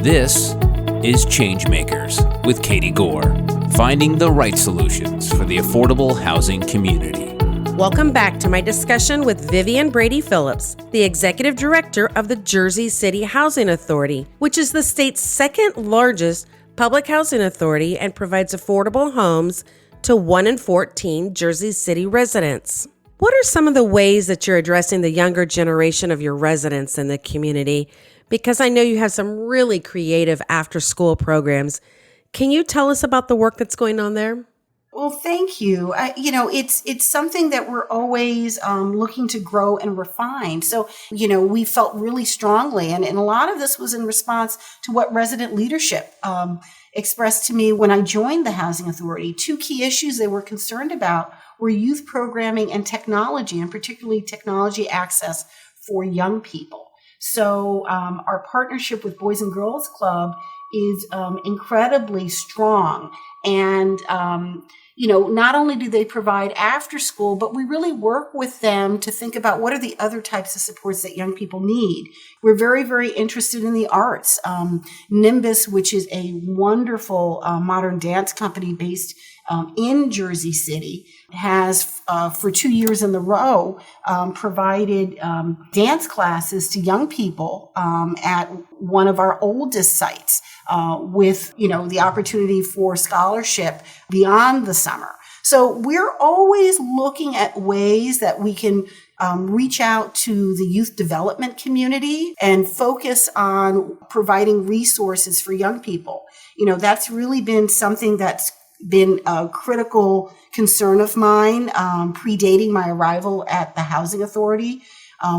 This is ChangeMakers with Katie Gore, finding the right solutions for the affordable housing community. Welcome back to my discussion with Vivian Brady-Phillips, the Executive Director of the Jersey City Housing Authority, which is the state's second largest public housing authority and provides affordable homes to 1 in 14 Jersey City residents. What are some of the ways that you're addressing the younger generation of your residents in the community? Because I know you have some really creative after-school programs. Can you tell us about the work that's going on there? Well, thank you. It's something that we're always looking to grow and refine. So, we felt really strongly, and a lot of this was in response to what resident leadership expressed to me when I joined the Housing Authority. Two key issues they were concerned about were youth programming and technology, and particularly technology access for young people. So our partnership with Boys and Girls Club is incredibly strong. And, not only do they provide after school, but we really work with them to think about what are the other types of supports that young people need. We're very, very interested in the arts. Nimbus, which is a wonderful modern dance company based in Jersey City, has for 2 years in a row provided dance classes to young people at one of our oldest sites with the opportunity for scholarship beyond the summer. So we're always looking at ways that we can reach out to the youth development community and focus on providing resources for young people. That's really been something that's been a critical concern of mine, predating my arrival at the Housing Authority.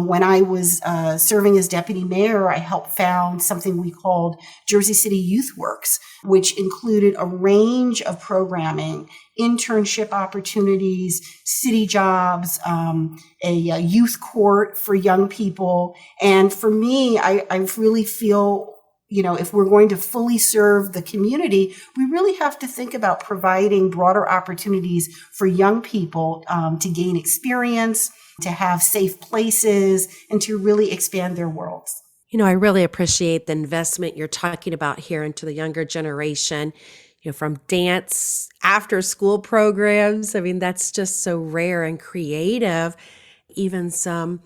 When I was serving as deputy mayor, I helped found something we called Jersey City Youth Works, which included a range of programming, internship opportunities, city jobs, a youth court for young people. And for me, I really feel if we're going to fully serve the community, we really have to think about providing broader opportunities for young people to gain experience, to have safe places, and to really expand their worlds. I really appreciate the investment you're talking about here into the younger generation, from dance, after school programs. I mean, that's just so rare and creative. Even some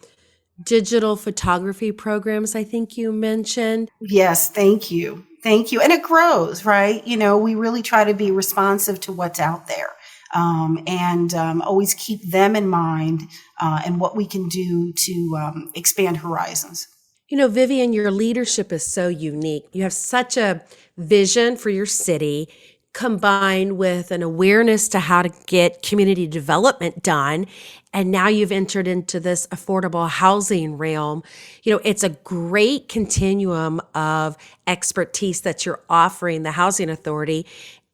digital photography programs, I think you mentioned. Yes, thank you. Thank you. And it grows, right? We really try to be responsive to what's out there and always keep them in mind and what we can do to expand horizons. Vivian, your leadership is so unique. You have such a vision for your city, combined with an awareness to how to get community development done. And now you've entered into this affordable housing realm. It's a great continuum of expertise that you're offering the Housing Authority,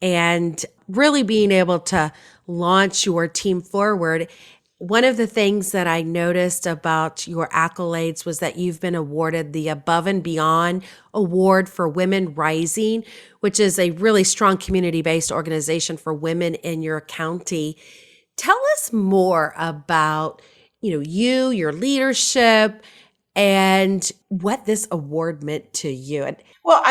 and really being able to launch your team forward. One of the things that I noticed about your accolades was that you've been awarded the Above and Beyond Award for Women Rising, which is a really strong community-based organization for women in your county. Tell us more about, you, your leadership, and what this award meant to you. Well,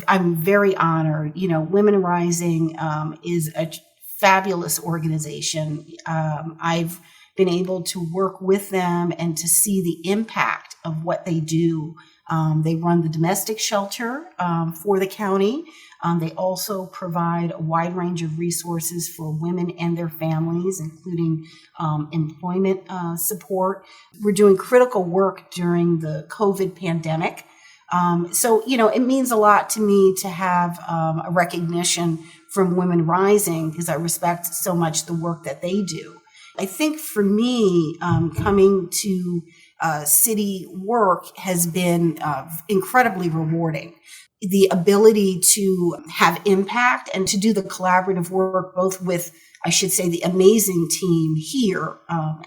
I'm very honored. Women Rising is a fabulous organization. I've been able to work with them and to see the impact of what they do. They run the domestic shelter for the county. They also provide a wide range of resources for women and their families, including employment support. We're doing critical work during the COVID pandemic. So it means a lot to me to have a recognition from Women Rising, because I respect so much the work that they do. I think for me, coming to city work has been incredibly rewarding. The ability to have impact and to do the collaborative work, both with, I should say, the amazing team here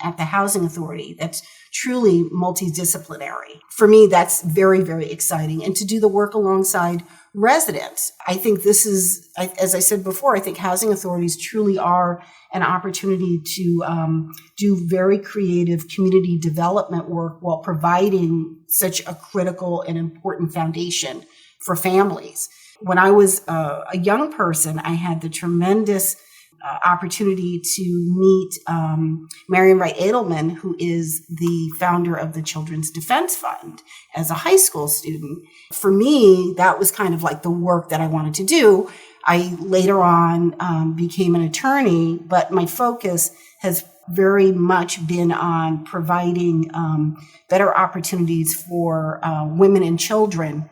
at the Housing Authority that's truly multidisciplinary. For me, that's very, very exciting. And to do the work alongside residents. I think this is, as I said before, I think housing authorities truly are an opportunity to do very creative community development work while providing such a critical and important foundation for families. When I was a young person, I had the tremendous opportunity to meet Marion Wright Edelman, who is the founder of the Children's Defense Fund, as a high school student. For me, that was kind of like the work that I wanted to do. I later on became an attorney, but my focus has very much been on providing better opportunities for women and children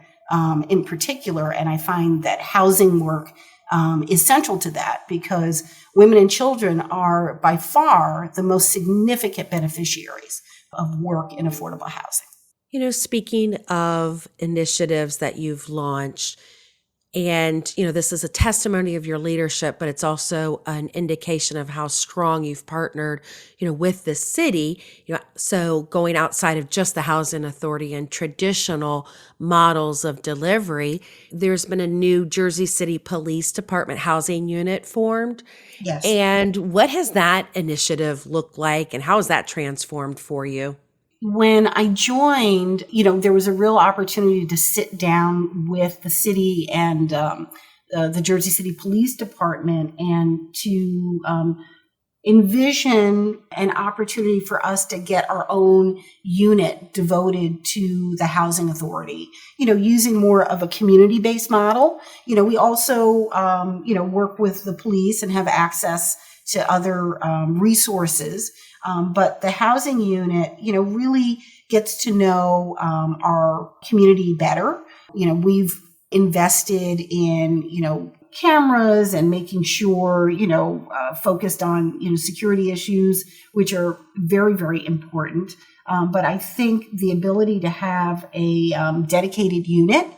in particular. And I find that housing work is central to that, because women and children are by far the most significant beneficiaries of work in affordable housing. Speaking of initiatives that you've launched, and, this is a testimony of your leadership, but it's also an indication of how strong you've partnered, with the city. So going outside of just the housing authority and traditional models of delivery, there's been a new Jersey City Police Department housing unit formed. Yes. And what has that initiative looked like, and how has that transformed for you? When I joined, there was a real opportunity to sit down with the city and the Jersey City Police Department and to envision an opportunity for us to get our own unit devoted to the housing authority, using more of a community-based model. We also, work with the police and have access to other resources. But the housing unit, really gets to know our community better. We've invested in, cameras and making sure, focused on, security issues, which are very, very important. But I think the ability to have a dedicated unit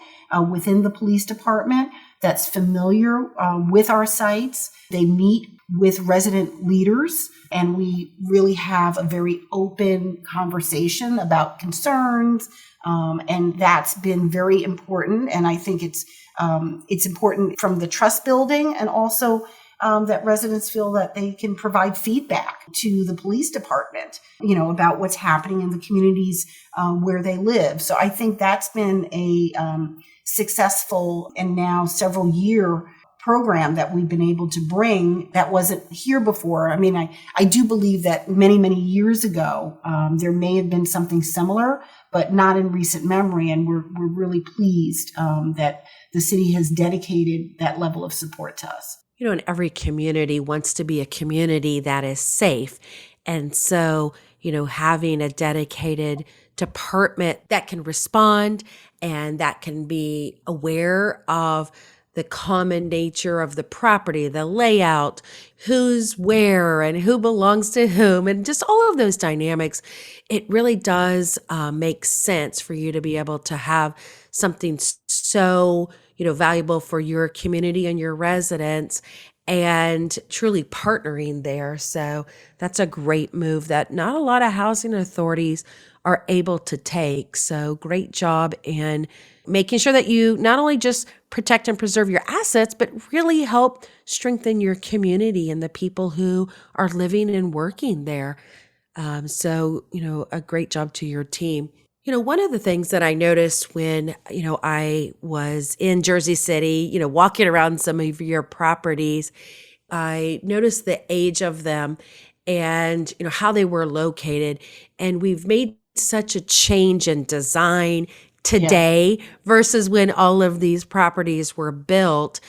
within the police department that's familiar with our sites. They meet with resident leaders, and we really have a very open conversation about concerns, and that's been very important. And I think it's important from the trust building, and also that residents feel that they can provide feedback to the police department, about what's happening in the communities where they live. So I think that's been a successful and now several year program that we've been able to bring that wasn't here before. I mean, I do believe that many, many years ago, there may have been something similar, but not in recent memory. And we're really pleased that the city has dedicated that level of support to us. And every community wants to be a community that is safe. And so, having a dedicated department that can respond and that can be aware of the common nature of the property, the layout, who's where and who belongs to whom, and just all of those dynamics, it really does make sense for you to be able to have something so, valuable for your community and your residents, and truly partnering there. So that's a great move that not a lot of housing authorities are able to take. So great job in making sure that you not only just protect and preserve your assets, but really help strengthen your community and the people who are living and working there. So, a great job to your team. One of the things that I noticed when, I was in Jersey City, walking around some of your properties, I noticed the age of them and, how they were located. And we've made such a change in design today versus when all of these properties were built.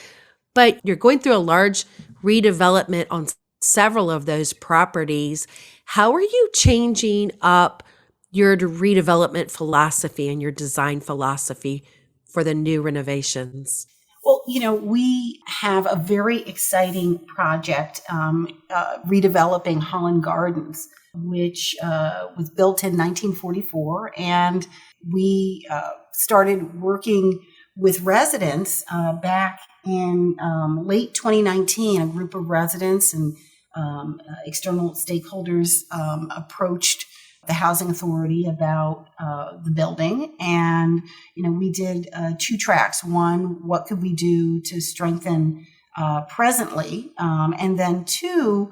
But you're going through a large redevelopment on several of those properties. How are you changing up your redevelopment philosophy and your design philosophy for the new renovations? Well, we have a very exciting project redeveloping Holland Gardens, which was built in 1944. And we started working with residents back in late 2019. A group of residents and external stakeholders approached the housing authority about the building. And, we did 2 tracks. One, what could we do to strengthen presently? And then 2,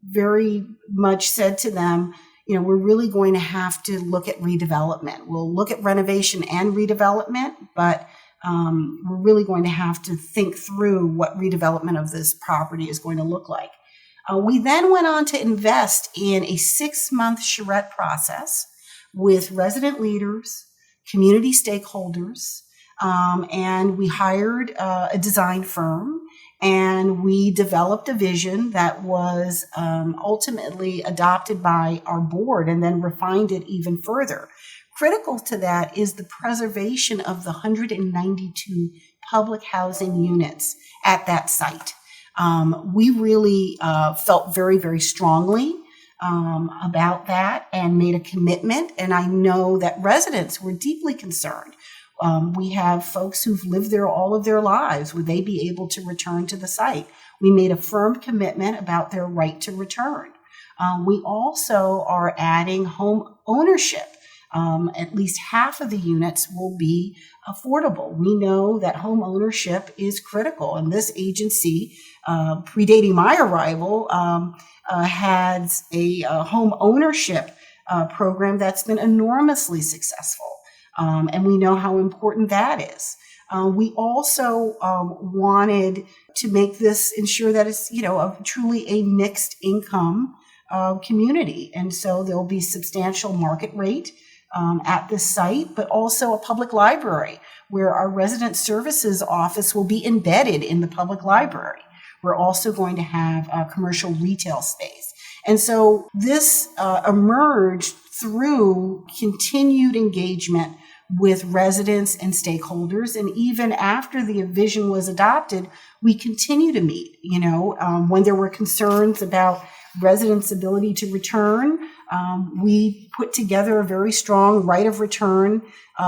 very much said to them, we're really going to have to look at redevelopment. We'll look at renovation and redevelopment, but we're really going to have to think through what redevelopment of this property is going to look like. We then went on to invest in a 6-month charrette process with resident leaders, community stakeholders, and we hired a design firm, and we developed a vision that was ultimately adopted by our board and then refined it even further. Critical to that is the preservation of the 192 public housing units at that site. We really felt very, very strongly about that and made a commitment. And I know that residents were deeply concerned. We have folks who've lived there all of their lives. Would they be able to return to the site? We made a firm commitment about their right to return. We also are adding home ownership. At least half of the units will be affordable. We know that home ownership is critical, and this agency, predating my arrival, has a home ownership program that's been enormously successful, and we know how important that is. We also wanted to make this ensure that it's truly a mixed income community, and so there'll be substantial market rate at this site, but also a public library where our resident services office will be embedded in the public library. We're also going to have a commercial retail space. And so this emerged through continued engagement with residents and stakeholders. And even after the vision was adopted, we continue to meet, when there were concerns about residents' ability to return. We put together a very strong right of return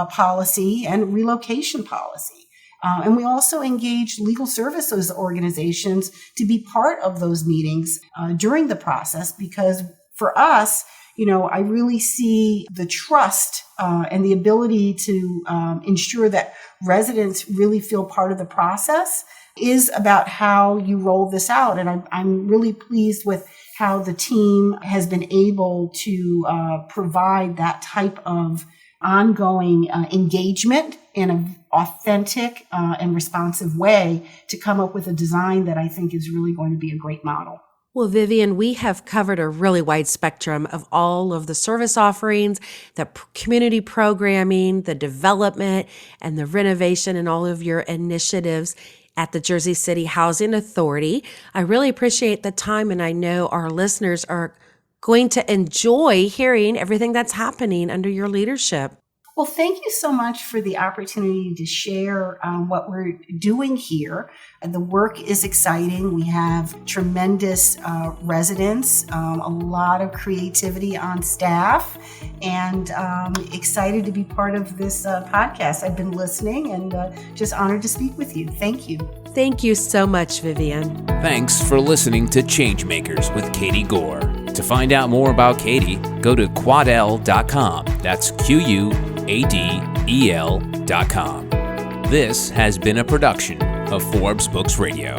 policy and relocation policy. And we also engaged legal services organizations to be part of those meetings during the process, because for us, I really see the trust and the ability to ensure that residents really feel part of the process is about how you roll this out. And I'm really pleased with how the team has been able to provide that type of ongoing engagement in an authentic and responsive way to come up with a design that I think is really going to be a great model. Well, Vivian, we have covered a really wide spectrum of all of the service offerings, the community programming, the development, and the renovation, and all of your initiatives at the Jersey City Housing Authority. I really appreciate the time, and I know our listeners are going to enjoy hearing everything that's happening under your leadership. Well, thank you so much for the opportunity to share what we're doing here. The work is exciting. We have tremendous residents, a lot of creativity on staff, and excited to be part of this podcast. I've been listening and just honored to speak with you. Thank you. Thank you so much, Vivian. Thanks for listening to ChangeMakers with Katie Gore. To find out more about Katie, go to quadel.com. That's QUADEL.com. This has been a production of Forbes Books Radio.